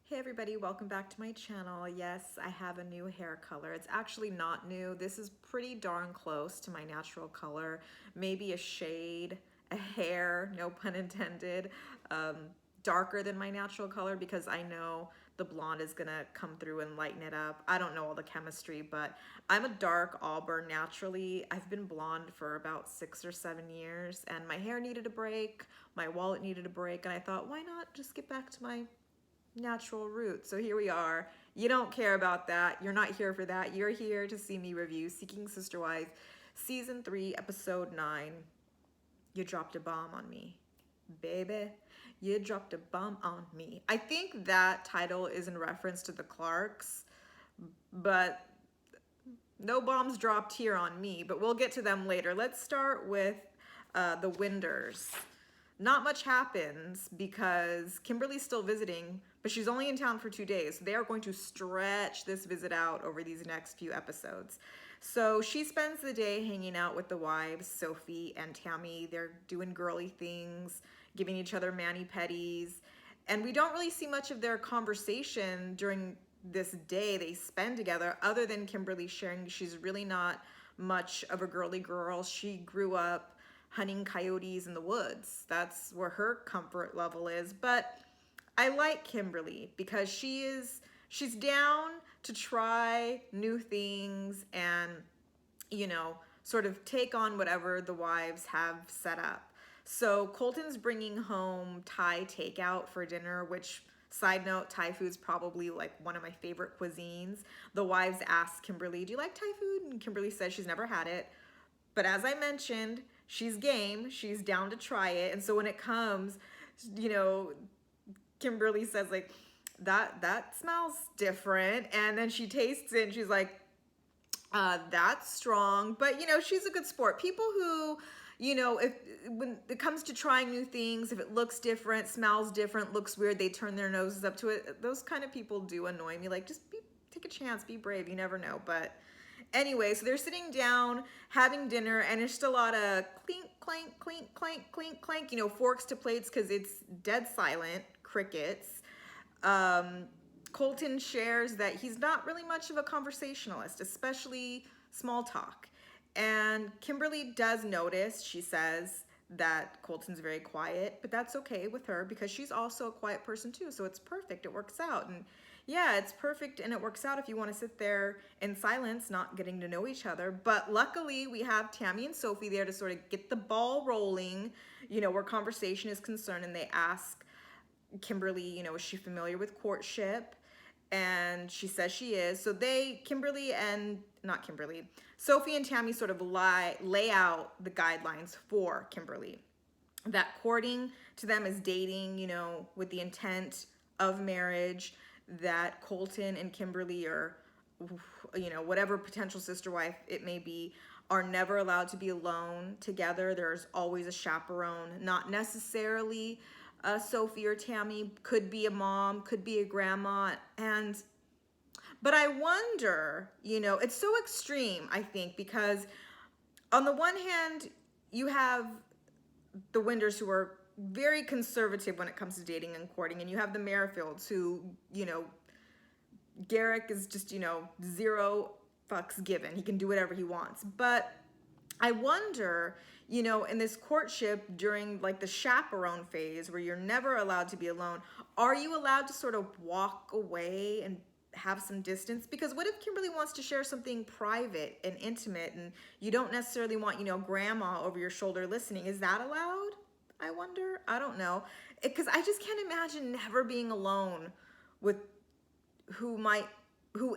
Hey everybody, welcome back to my channel. Yes, I have a new hair color. It's actually not new. This is pretty darn close to my natural color. Maybe a shade, a hair, no pun intended, darker than my natural color because I know the blonde is gonna come through and lighten it up. I don't know all the chemistry, but I'm a dark auburn naturally. I've been blonde for about 6 or 7 years and my hair needed a break, my wallet needed a break, and I thought, why not just get back to my natural roots. So here we are. You don't care about that. You're not here for that. You're here to see me review Seeking Sister Wife Season 3, Episode 9. You dropped a bomb on me, baby. You dropped a bomb on me. I think that title is in reference to the Clarks, but no bombs dropped here on me, but we'll get to them later. Let's start with the Winders. Not much happens because Kimberly's still visiting, but she's only in town for 2 days. They are going to stretch this visit out over these next few episodes. So she spends the day hanging out with the wives, Sophie and Tammy. They're doing girly things, giving each other mani-pedis. And we don't really see much of their conversation during this day they spend together, other than Kimberly sharing she's really not much of a girly girl. She grew up hunting coyotes in the woods. That's where her comfort level is. But I like Kimberly because she's down to try new things and, sort of take on whatever the wives have set up. So Colton's bringing home Thai takeout for dinner, which, side note, Thai food's probably like one of my favorite cuisines. The wives ask Kimberly, do you like Thai food? And Kimberly says she's never had it. But as I mentioned, she's game, she's down to try it. And so when it comes, you know, Kimberly says like, that smells different. And then she tastes it and she's like, that's strong. But she's a good sport. People who, if when it comes to trying new things, if it looks different, smells different, looks weird, they turn their noses up to it. Those kind of people do annoy me. Like, take a chance, be brave, you never know. But anyway, so they're sitting down having dinner and it's just a lot of clink, clank, clink, clank, clink, clank, forks to plates because it's dead silent, crickets. Colton shares that he's not really much of a conversationalist, especially small talk. And Kimberly does notice, she says, that Colton's very quiet, but that's okay with her because she's also a quiet person too. So it's perfect. It works out. And yeah, it's perfect and it works out if you want to sit there in silence, not getting to know each other. But luckily we have Tammy and Sophie there to sort of get the ball rolling, where conversation is concerned. And they ask Kimberly, is she familiar with courtship? And she says she is. So Sophie and Tammy sort of lay out the guidelines for Kimberly. That courting to them is dating, with the intent of marriage. That Colton and Kimberly are, whatever potential sister wife it may be, are never allowed to be alone together. There's always a chaperone, not necessarily Sophie or Tammy, could be a mom, could be a grandma. But I wonder, it's so extreme, I think, because on the one hand, you have the Winders who are very conservative when it comes to dating and courting, and you have the Merrifields who, Garrick is just, zero fucks given. He can do whatever he wants. But I wonder, in this courtship during like the chaperone phase where you're never allowed to be alone, are you allowed to sort of walk away and have some distance? Because what if Kimberly wants to share something private and intimate and you don't necessarily want, grandma over your shoulder listening? Is that allowed? I wonder. I don't know. Because I just can't imagine never being alone with who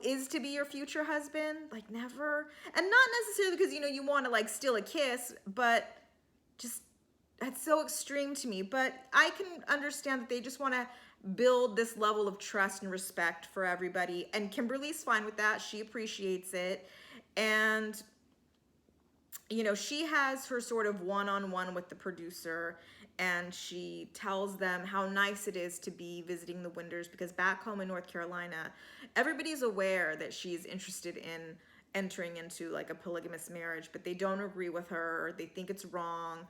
is to be your future husband, like never. And not necessarily because you want to like steal a kiss, but just that's so extreme to me. But I can understand that they just want to build this level of trust and respect for everybody, and Kimberly's fine with that. She appreciates it. And she has her sort of one-on-one with the producer, and she tells them how nice it is to be visiting the Winders because back home in North Carolina, everybody's aware that she's interested in entering into like a polygamous marriage, but they don't agree with her. They think it's wrong.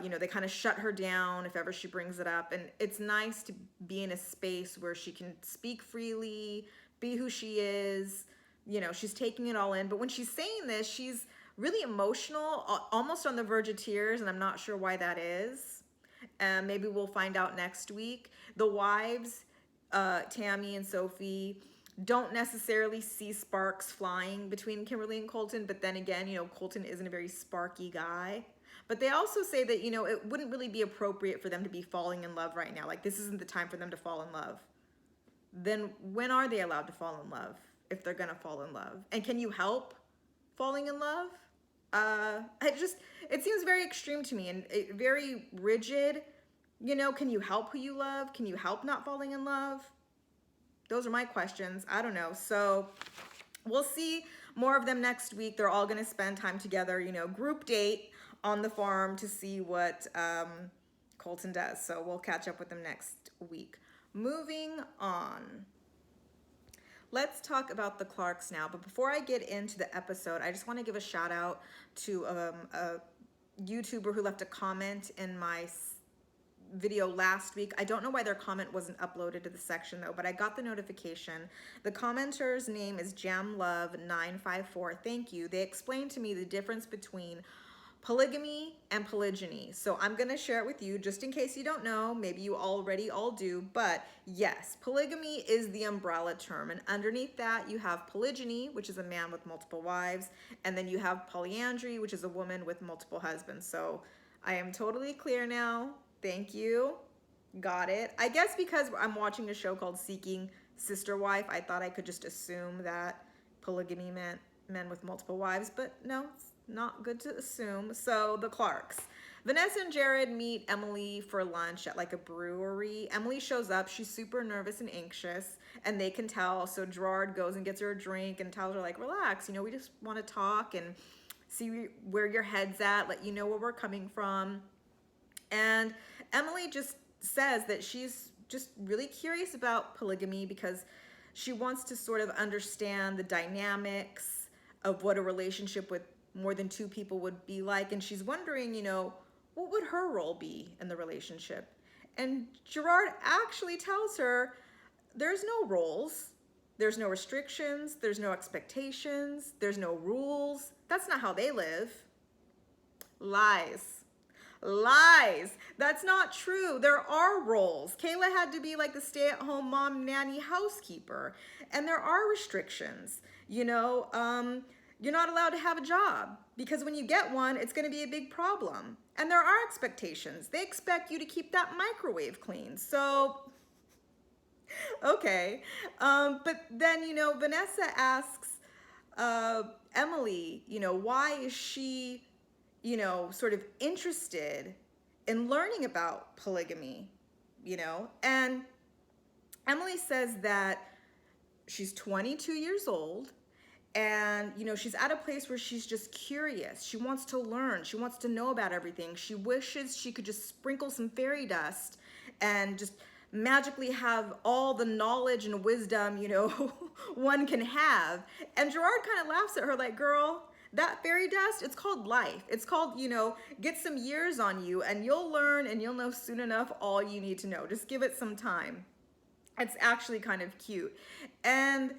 You know, they kind of shut her down if ever she brings it up. And it's nice to be in a space where she can speak freely, be who she is. You know, she's taking it all in. But when she's saying this, she's really emotional, almost on the verge of tears, and I'm not sure why that is. Maybe we'll find out next week. The wives, Tammy and Sophie, don't necessarily see sparks flying between Kimberly and Colton, but then again, you know, Colton isn't a very sparky guy. But they also say that, you know, it wouldn't really be appropriate for them to be falling in love right now. Like, this isn't the time for them to fall in love. Then when are they allowed to fall in love, if they're gonna fall in love? And can you help falling in love? It seems very extreme to me and very rigid. You know, can you help who you love? Can you help not falling in love? Those are my questions. I don't know. So we'll see more of them next week. They're all going to spend time together, you know, group date on the farm to see what Colton does. So we'll catch up with them next week. Moving on. Let's talk about the Clarks now. But before I get into the episode, I just want to give a shout out to a YouTuber who left a comment in my video last week. I don't know why their comment wasn't uploaded to the section though, but I got the notification. The commenter's name is JamLove954. Thank you. They explained to me the difference between polygamy and polygyny. So I'm going to share it with you just in case you don't know. Maybe you already all do, but yes, polygamy is the umbrella term. And underneath that, you have polygyny, which is a man with multiple wives. And then you have polyandry, which is a woman with multiple husbands. So I am totally clear now. Thank you. Got it. I guess because I'm watching a show called Seeking Sister Wife, I thought I could just assume that polygamy meant men with multiple wives, but no, it's not good to assume. So the Clarks. Vanessa and Jared meet Emily for lunch at like a brewery. Emily shows up. She's super nervous and anxious, and they can tell. So Gerard goes and gets her a drink and tells her, like, relax, you know, we just want to talk and see where your head's at, let you know where we're coming from. And Emily just says that she's just really curious about polygamy because she wants to sort of understand the dynamics of what a relationship with more than two people would be like. And she's wondering, you know, what would her role be in the relationship? And Gerard actually tells her there's no roles, there's no restrictions, there's no expectations, there's no rules. That's not how they live. Lies. Lies. That's not true. There are roles. Kayla had to be like the stay-at-home mom, nanny, housekeeper. And there are restrictions. You know, you're not allowed to have a job because when you get one, it's going to be a big problem. And there are expectations. They expect you to keep that microwave clean. So, okay. But then, you know, Vanessa asks Emily, you know, why is she, you know, sort of interested in learning about polygamy, you know? And Emily says that she's 22 years old and, you know, she's at a place where she's just curious. She wants to learn. She wants to know about everything. She wishes she could just sprinkle some fairy dust and just magically have all the knowledge and wisdom, you know, one can have. And Gerard kind of laughs at her like, girl, that fairy dust, it's called life. It's called, you know, get some years on you and you'll learn and you'll know soon enough all you need to know. Just give it some time. It's actually kind of cute. And,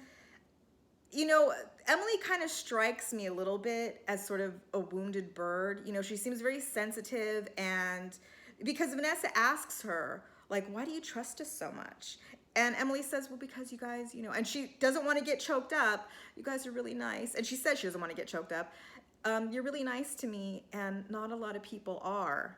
you know, Emily kind of strikes me a little bit as sort of a wounded bird. You know, she seems very sensitive, and because Vanessa asks her, like, why do you trust us so much? And Emily says, well, because you guys, you know, and she doesn't want to get choked up. You guys are really nice. And she says she doesn't want to get choked up. You're really nice to me, and not a lot of people are.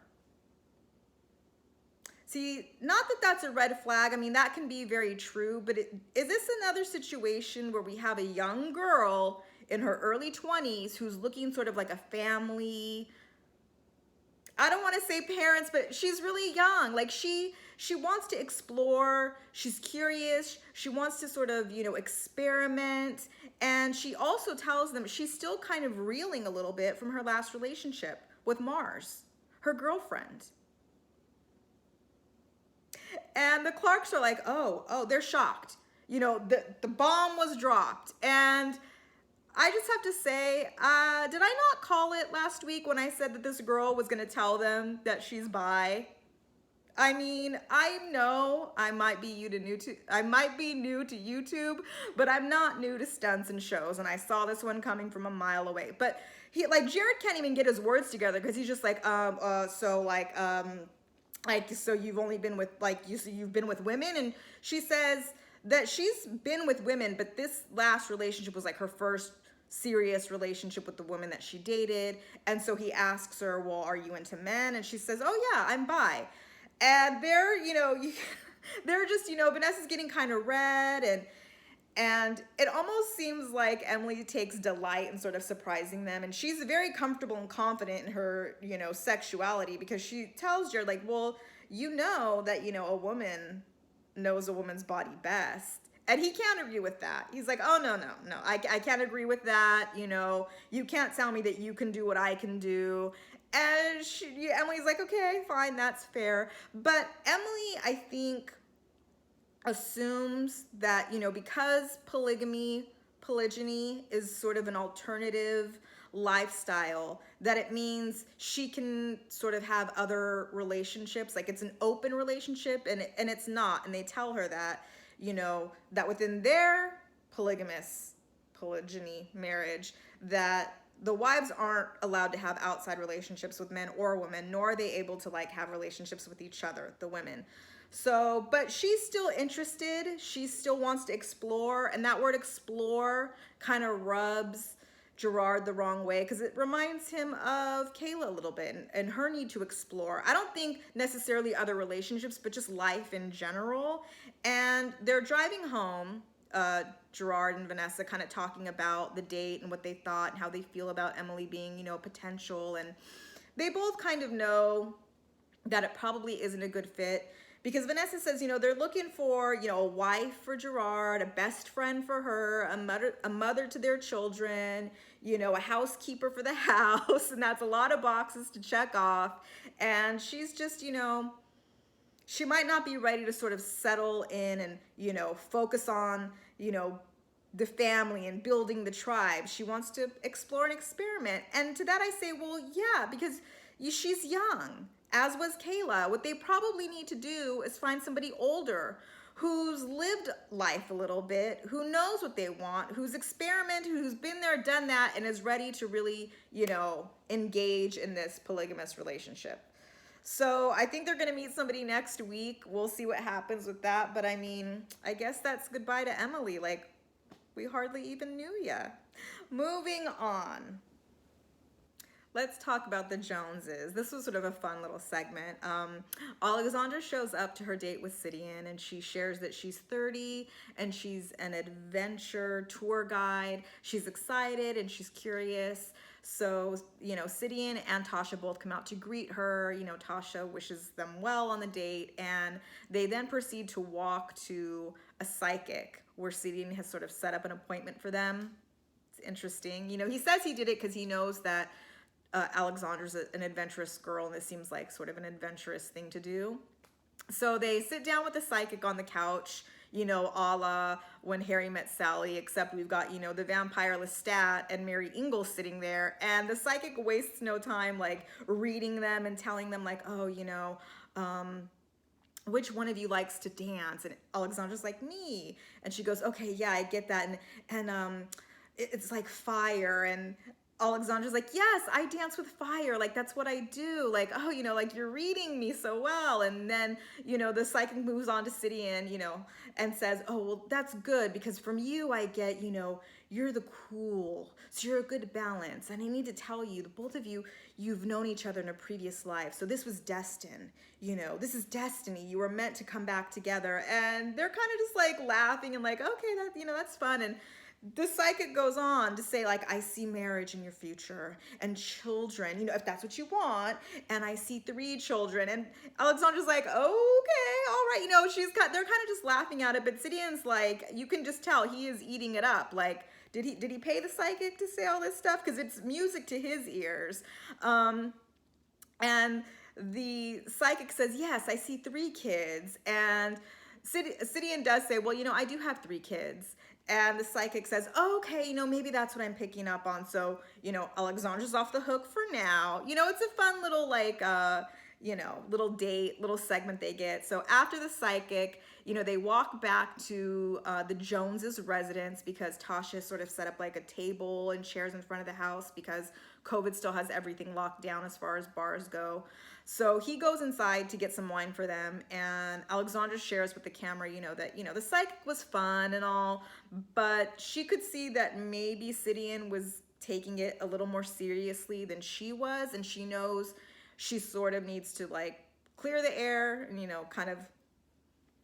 See, not that that's a red flag. I mean, that can be very true, but is this another situation where we have a young girl in her early 20s who's looking sort of like a family, I don't want to say parents, but she's really young. Like she wants to explore. She's curious. She wants to sort of, you know, experiment. And she also tells them she's still kind of reeling a little bit from her last relationship with Mars, her girlfriend. And the Clarks are like, oh, they're shocked. You know, the bomb was dropped. And I just have to say, did I not call it last week when I said that this girl was gonna tell them that she's bi? I mean, I know I might be I might be new to YouTube, but I'm not new to stunts and shows, and I saw this one coming from a mile away. But he, like, Jared can't even get his words together because he's just like, so you've only been with, like, so you've been with women? And she says that she's been with women, but this last relationship was like her first serious relationship with the woman that she dated. And so he asks her, well, are you into men? And she says, oh yeah, I'm bi. And they're, they're just, Vanessa's getting kind of red, and it almost seems like Emily takes delight in sort of surprising them. And she's very comfortable and confident in her, sexuality, because she tells Jared, like, well, that, a woman knows a woman's body best. And he can't agree with that. He's like, oh, no, I can't agree with that. You can't tell me that you can do what I can do. And Emily's like, okay, fine, that's fair. But Emily, I think, assumes that, because polygyny is sort of an alternative lifestyle, that it means she can sort of have other relationships, like it's an open relationship, and it's not. And they tell her that, that within their polygyny marriage, that the wives aren't allowed to have outside relationships with men or women, nor are they able to, like, have relationships with each other, the women. So, but she's still interested. She still wants to explore. And that word explore kind of rubs Gerard the wrong way, because it reminds him of Kayla a little bit, and her need to explore. I don't think necessarily other relationships, but just life in general. And they're driving home, Gerard and Vanessa kind of talking about the date and what they thought and how they feel about Emily being, potential. And they both kind of know that it probably isn't a good fit, because Vanessa says, they're looking for, a wife for Gerard, a best friend for her, a mother to their children, a housekeeper for the house. And that's a lot of boxes to check off. And she's just, she might not be ready to sort of settle in and, focus on, the family and building the tribe. She wants to explore and experiment. And to that I say, well, yeah, because she's young, as was Kayla. What they probably need to do is find somebody older who's lived life a little bit, who knows what they want, who's experimented, who's been there, done that, and is ready to really, engage in this polygamous relationship. So I think they're going to meet somebody next week. We'll see what happens with that. But I mean, I guess that's goodbye to Emily. Like, we hardly even knew ya. Moving on. Let's talk about the Joneses. This was sort of a fun little segment. Alexandra shows up to her date with Sidian, and she shares that she's 30 and she's an adventure tour guide. She's excited and she's curious. So, Sidian and Tasha both come out to greet her. Tasha wishes them well on the date, and they then proceed to walk to a psychic where Sidian has sort of set up an appointment for them. It's interesting. He says he did it because he knows that Alexandra's an adventurous girl, and this seems like sort of an adventurous thing to do. So they sit down with the psychic on the couch, a la When Harry Met Sally, except we've got, the vampire Lestat and Mary Ingalls sitting there, and the psychic wastes no time, like, reading them and telling them, like, oh, which one of you likes to dance? And Alexandra's like, me. And she goes, okay, yeah, I get that. And it's like fire. And Alexandra's like, yes, I dance with fire. Like, that's what I do. Like, oh, like, you're reading me so well. And then, the psychic moves on to Sidian, and says, oh, well, that's good, because from you I get, you're the cool. So you're a good balance. And I need to tell you, the both of you, you've known each other in a previous life. So this was destined. This is destiny. You were meant to come back together. And they're kind of just like laughing and like, okay, that's fun. And the psychic goes on to say, like, I see marriage in your future and children, if that's what you want. And I see 3 children. And Alexandra's like, okay, all right. They're kind of just laughing at it. But Sidian's like, you can just tell he is eating it up. Like, did he pay the psychic to say all this stuff? Because it's music to his ears. And the psychic says, yes, I see 3 kids. And Sidian does say, well, I do have 3 kids. And the psychic says, oh, okay, maybe that's what I'm picking up on. So, Alexandra's off the hook for now. It's a fun little little date, little segment they get. So after the psychic, they walk back to the Joneses' residence because Tasha sort of set up like a table and chairs in front of the house because COVID still has everything locked down as far as bars go. So he goes inside to get some wine for them, and Alexandra shares with the camera, that, the psychic was fun and all, but she could see that maybe Sidian was taking it a little more seriously than she was, and she knows she sort of needs to like clear the air and, kind of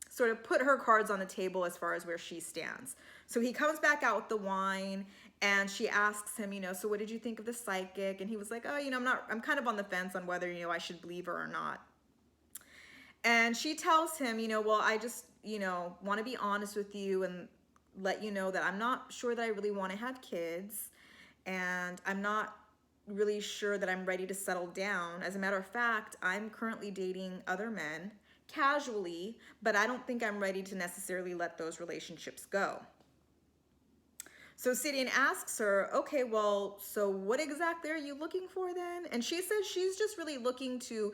sort of put her cards on the table as far as where she stands. So he comes back out with the wine, and she asks him, so what did you think of the psychic? And he was like, oh, I'm kind of on the fence on whether, I should believe her or not. And she tells him, well, I just, want to be honest with you and let you know that I'm not sure that I really want to have kids, and I'm not really sure that I'm ready to settle down. As a matter of fact, I'm currently dating other men casually, but I don't think I'm ready to necessarily let those relationships go. So Sidian asks her, okay, well, so what exactly are you looking for then? And she says she's just really looking to,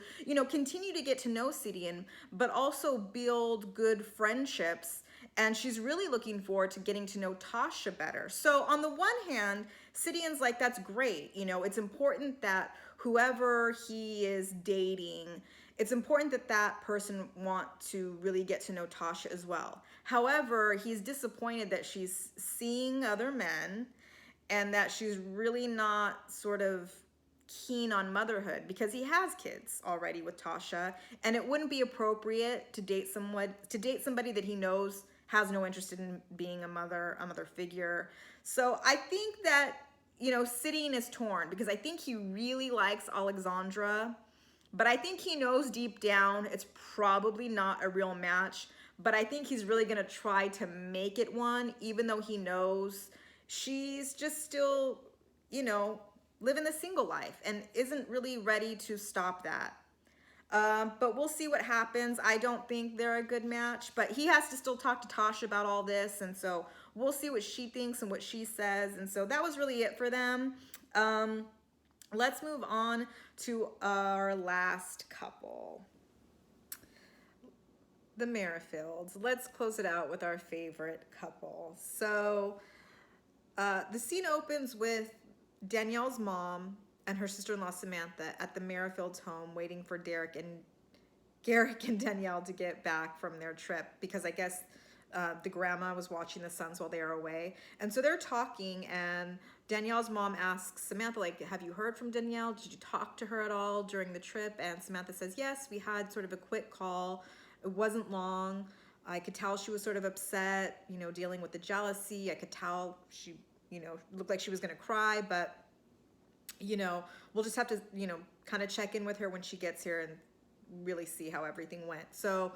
continue to get to know Sidian, but also build good friendships. And she's really looking forward to getting to know Tasha better. So on the one hand, Sidian's like, that's great. It's important that whoever he is dating, it's important that that person want to really get to know Tasha as well. However, he's disappointed that she's seeing other men and that she's really not sort of keen on motherhood because he has kids already with Tasha, and it wouldn't be appropriate to date somebody that he knows has no interest in being a mother figure. So I think that, Sidian is torn because I think he really likes Alexandra, but I think he knows deep down it's probably not a real match. But I think he's really gonna try to make it one, even though he knows she's just still, living the single life and isn't really ready to stop that. But we'll see what happens. I don't think they're a good match, but he has to still talk to Tasha about all this. And so we'll see what she thinks and what she says. And so that was really it for them. Let's move on to our last couple, the Merrifields. Let's close it out with our favorite couple. So the scene opens with Danielle's mom and her sister-in-law Samantha at the Merrifield's home waiting for Garrick and Danielle to get back from their trip because I guess the grandma was watching the sons while they were away. And so they're talking, and Danielle's mom asks Samantha, like, have you heard from Danielle? Did you talk to her at all during the trip? And Samantha says, yes, we had sort of a quick call. It wasn't long. I could tell she was sort of upset, dealing with the jealousy. I could tell she, looked like she was going to cry, but, we'll just have to, kind of check in with her when she gets here and really see how everything went. So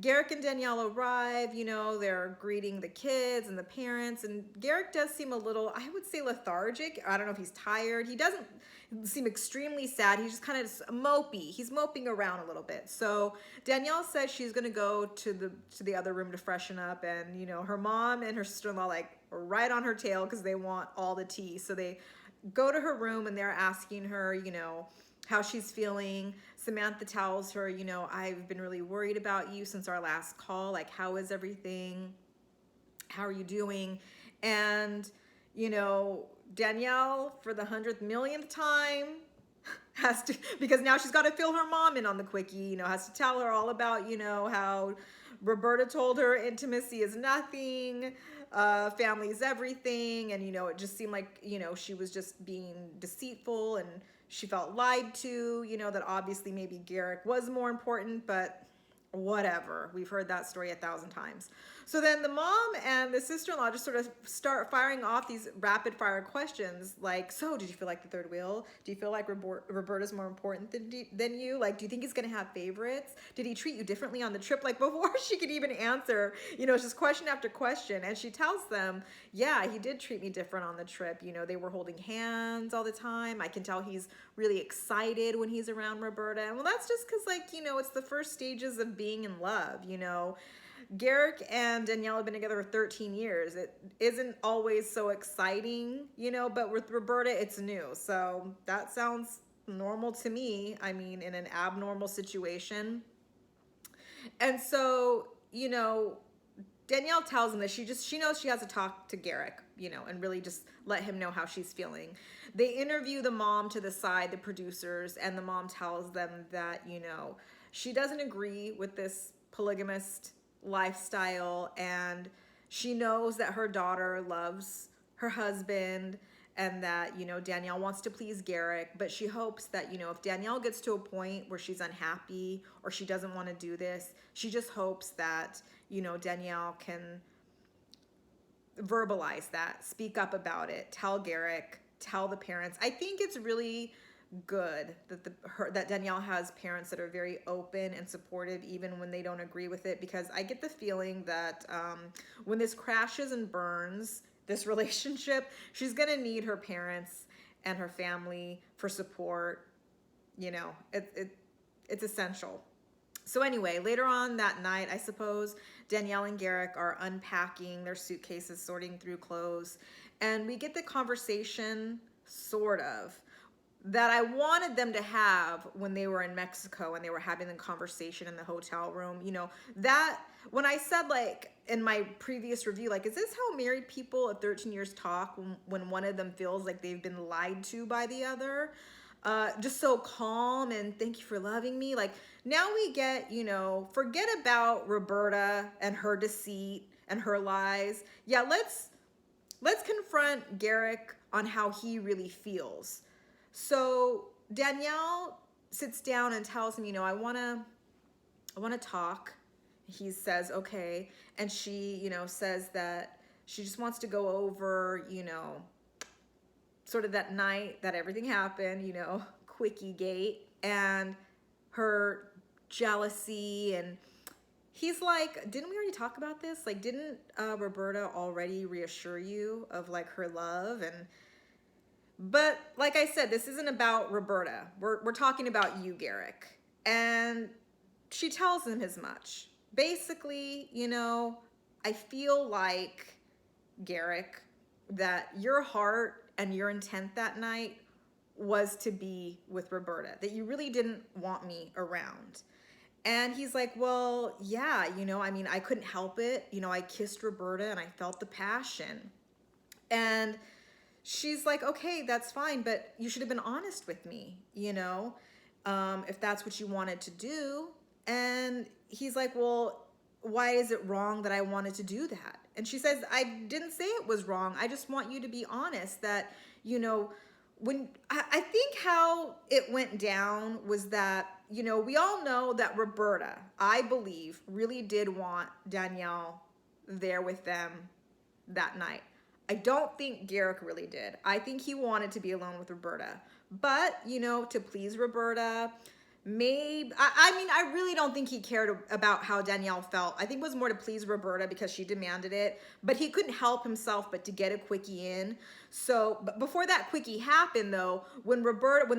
Garrick and Danielle arrive, they're greeting the kids and the parents, and Garrick does seem a little, I would say, lethargic. I don't know if he's tired. He doesn't seem extremely sad. He's just kind of mopey. He's moping around a little bit. So Danielle says she's going to go to the other room to freshen up, and, her mom and her sister-in-law, like, are right on her tail because they want all the tea. So they go to her room, and they're asking her, how she's feeling. Samantha tells her, I've been really worried about you since our last call. Like, how is everything? How are you doing? And, Danielle, for the 100th millionth time, has to, because now she's got to fill her mom in on the quickie, has to tell her all about, how Roberta told her intimacy is nothing, family is everything. And, it just seemed like, she was just being deceitful and she felt lied to, that obviously maybe Garrick was more important, but whatever. We've heard that story 1,000 times. So then the mom and the sister-in-law just sort of start firing off these rapid fire questions like, so did you feel like the third wheel? Do you feel like Roberta's more important than you? Like, do you think he's going to have favorites? Did he treat you differently on the trip? Like, before she could even answer, it's just question after question. And she tells them, yeah, he did treat me different on the trip. They were holding hands all the time. I can tell he's really excited when he's around Roberta. And well, that's just because, like, it's the first stages of being in love, Garrick and Danielle have been together for 13 years. It isn't always so exciting, you know, but with Roberta, it's new. So that sounds normal to me. I mean, in an abnormal situation. And so, you know, Danielle tells him that she knows she has to talk to Garrick, you know, and really just let him know how she's feeling. They interview the mom to the side, the producers, and the mom tells them that, you know, she doesn't agree with this polygamist lifestyle, and she knows that her daughter loves her husband, and that, you know, Danielle wants to please Garrick, but she hopes that, you know, if Danielle gets to a point where she's unhappy or she doesn't want to do this, she just hopes that, you know, Danielle can verbalize that, speak up about it, tell Garrick, tell the parents. I think it's really good that that Danielle has parents that are very open and supportive even when they don't agree with it, because I get the feeling that when this crashes and burns, this relationship, she's gonna need her parents and her family for support. You know, it's essential. So anyway, later on that night, I suppose, Danielle and Garrick are unpacking their suitcases, sorting through clothes, and we get the conversation, sort of, that I wanted them to have when they were in Mexico and they were having the conversation in the hotel room. You know, that when I said, like, in my previous review, like, is this how married people of 13 years talk when one of them feels like they've been lied to by the other? Just so calm and thank you for loving me. Like, now we get, you know, forget about Roberta and her deceit and her lies. Yeah, let's confront Garrick on how he really feels. So Danielle sits down and tells him, you know, I want to talk. He says, okay. And she, you know, says that she just wants to go over, you know, sort of that night that everything happened, you know, quickie gate, and her jealousy. And he's like, didn't we already talk about this? Like, didn't Roberta already reassure you of, like, her love? But like I said, this isn't about Roberta. We're talking about you, Garrick. And she tells him as much. Basically, you know, I feel like, Garrick, that your heart and your intent that night was to be with Roberta, that you really didn't want me around. And he's like, well, yeah, you know, I mean, I couldn't help it. You know, I kissed Roberta and I felt the passion. And she's like, okay, that's fine, but you should have been honest with me, you know, if that's what you wanted to do. And he's like, well, why is it wrong that I wanted to do that? And she says, I didn't say it was wrong. I just want you to be honest that, you know, when I think how it went down was that, you know, we all know that Roberta, I believe, really did want Danielle there with them that night. I don't think Garrick really did. I think he wanted to be alone with Roberta. But, you know, to please Roberta, maybe, I mean, I really don't think he cared about how Danielle felt. I think it was more to please Roberta because she demanded it. But he couldn't help himself but to get a quickie in. So, but before that quickie happened, though, when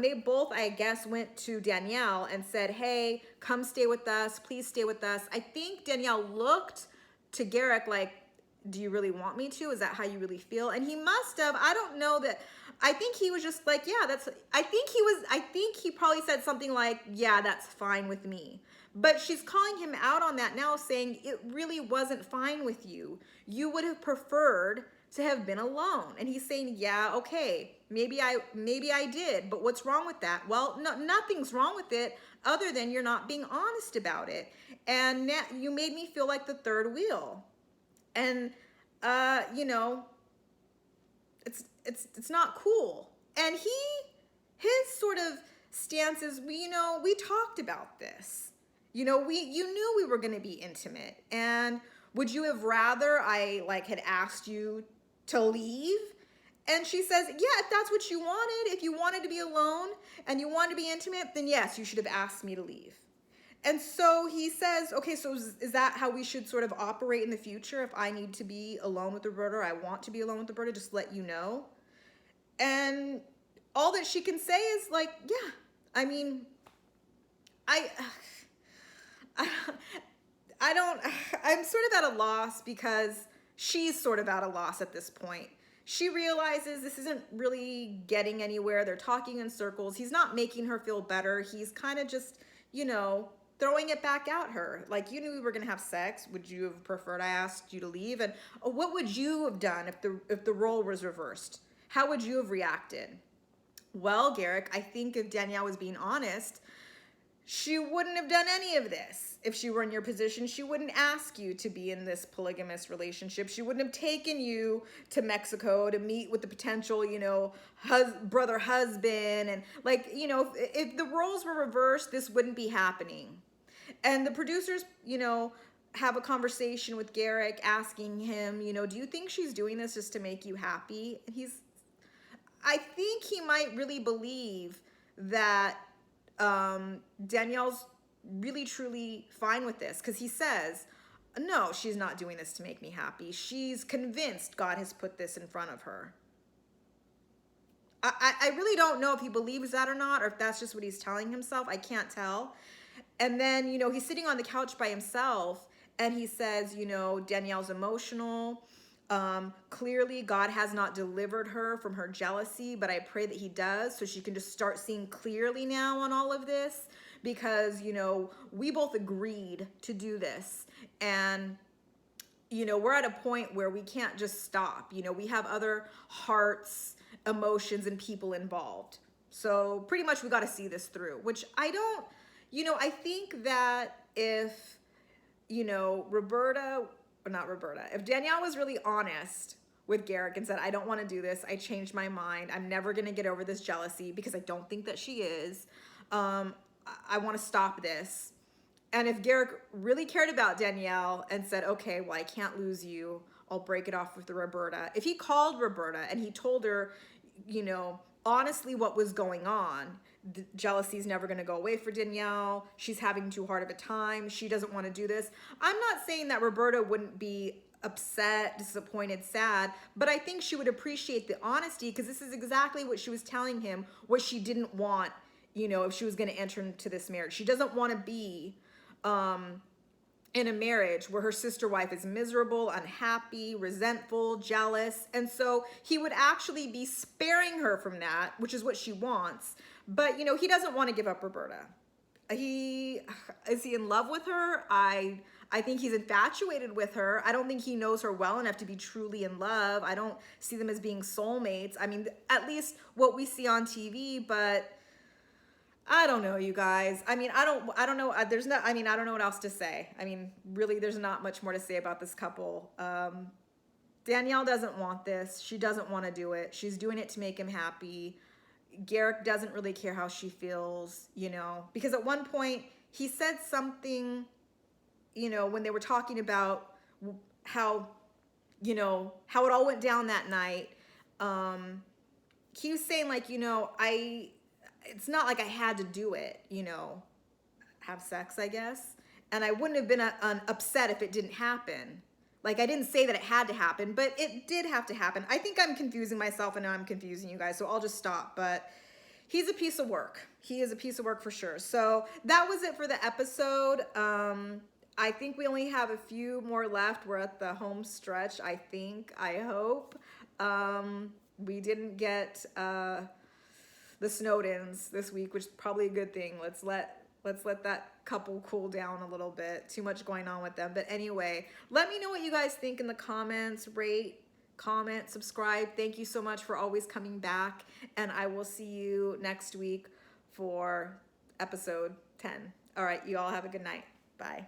they both, I guess, went to Danielle and said, hey, come stay with us, please stay with us, I think Danielle looked to Garrick like, do you really want me to? Is that how you really feel? And he must have, I don't know that, I think he was just like, yeah, I think he probably said something like, yeah, that's fine with me. But she's calling him out on that now, saying it really wasn't fine with you. You would have preferred to have been alone. And he's saying, yeah, okay, maybe I did, but what's wrong with that? Well, no, nothing's wrong with it other than you're not being honest about it. And now you made me feel like the third wheel. And, you know, it's not cool. And his sort of stance is, we talked about this. You know, you knew we were going to be intimate. And would you have rather I, like, had asked you to leave? And she says, yeah, if that's what you wanted, if you wanted to be alone and you wanted to be intimate, then yes, you should have asked me to leave. And so he says, okay, so is that how we should sort of operate in the future? If I need to be alone with Roberta, or I want to be alone with Roberta, just let you know. And all that she can say is like, yeah, I mean, I I don't, I'm sort of at a loss because she's sort of at a loss at this point. She realizes this isn't really getting anywhere. They're talking in circles. He's not making her feel better. He's kind of just, you know, throwing it back at her. Like, you knew we were going to have sex. Would you have preferred I asked you to leave? And what would you have done if the role was reversed? How would you have reacted? Well, Garrick, I think if Danielle was being honest, she wouldn't have done any of this. If she were in your position, she wouldn't ask you to be in this polygamous relationship. She wouldn't have taken you to Mexico to meet with the potential, you know, brother husband. And like, you know, if the roles were reversed, this wouldn't be happening. And the producers, you know, have a conversation with Garrick asking him, you know, do you think she's doing this just to make you happy? And I think he might really believe that Danielle's really truly fine with this, because he says, no, she's not doing this to make me happy. She's convinced God has put this in front of her. I really don't know if he believes that or not, or if that's just what he's telling himself. I can't tell. And then, you know, he's sitting on the couch by himself and he says, you know, Danielle's emotional. Clearly God has not delivered her from her jealousy, but I pray that he does, so she can just start seeing clearly now on all of this, because, you know, we both agreed to do this. And, you know, we're at a point where we can't just stop. You know, we have other hearts, emotions, and people involved. So pretty much we got to see this through, which I don't, you know, I think that if, you know, if Danielle was really honest with Garrick and said, I don't want to do this, I changed my mind, I'm never going to get over this jealousy, because I don't think that she is, I want to stop this. And if Garrick really cared about Danielle and said, okay, well, I can't lose you, I'll break it off with Roberta. If he called Roberta and he told her, you know, honestly what was going on, the jealousy is never going to go away for Danielle. She's having too hard of a time. She doesn't want to do this. I'm not saying that Roberta wouldn't be upset, disappointed, sad, but I think she would appreciate the honesty, because this is exactly what she was telling him, what she didn't want, you know, if she was going to enter into this marriage. She doesn't want to be in a marriage where her sister wife is miserable, unhappy, resentful, jealous. And so he would actually be sparing her from that, which is what she wants. But, you know, he doesn't want to give up Roberta. Is he in love with her? I think he's infatuated with her. I don't think he knows her well enough to be truly in love. I don't see them as being soulmates. I mean, at least what we see on TV, but I don't know, you guys. I mean, I don't know. I don't know what else to say. I mean, really, there's not much more to say about this couple. Danielle doesn't want this. She doesn't want to do it. She's doing it to make him happy. Garrick doesn't really care how she feels, you know, because at one point he said something, you know, when they were talking about how, you know, how it all went down that night. He was saying, like, you know, it's not like I had to do it, you know, have sex, I guess. And I wouldn't have been upset if it didn't happen. Like, I didn't say that it had to happen, but it did have to happen. I think I'm confusing myself, and now I'm confusing you guys, so I'll just stop. But he's a piece of work. He is a piece of work for sure. So that was it for the episode. I think we only have a few more left. We're at the home stretch, I think, I hope. We didn't get the Snowdens this week, which is probably a good thing. Let's let that couple cool down a little bit. Too much going on with them. But anyway, let me know what you guys think in the comments. Rate, comment, subscribe. Thank you so much for always coming back. And I will see you next week for episode 10. All right, you all have a good night. Bye.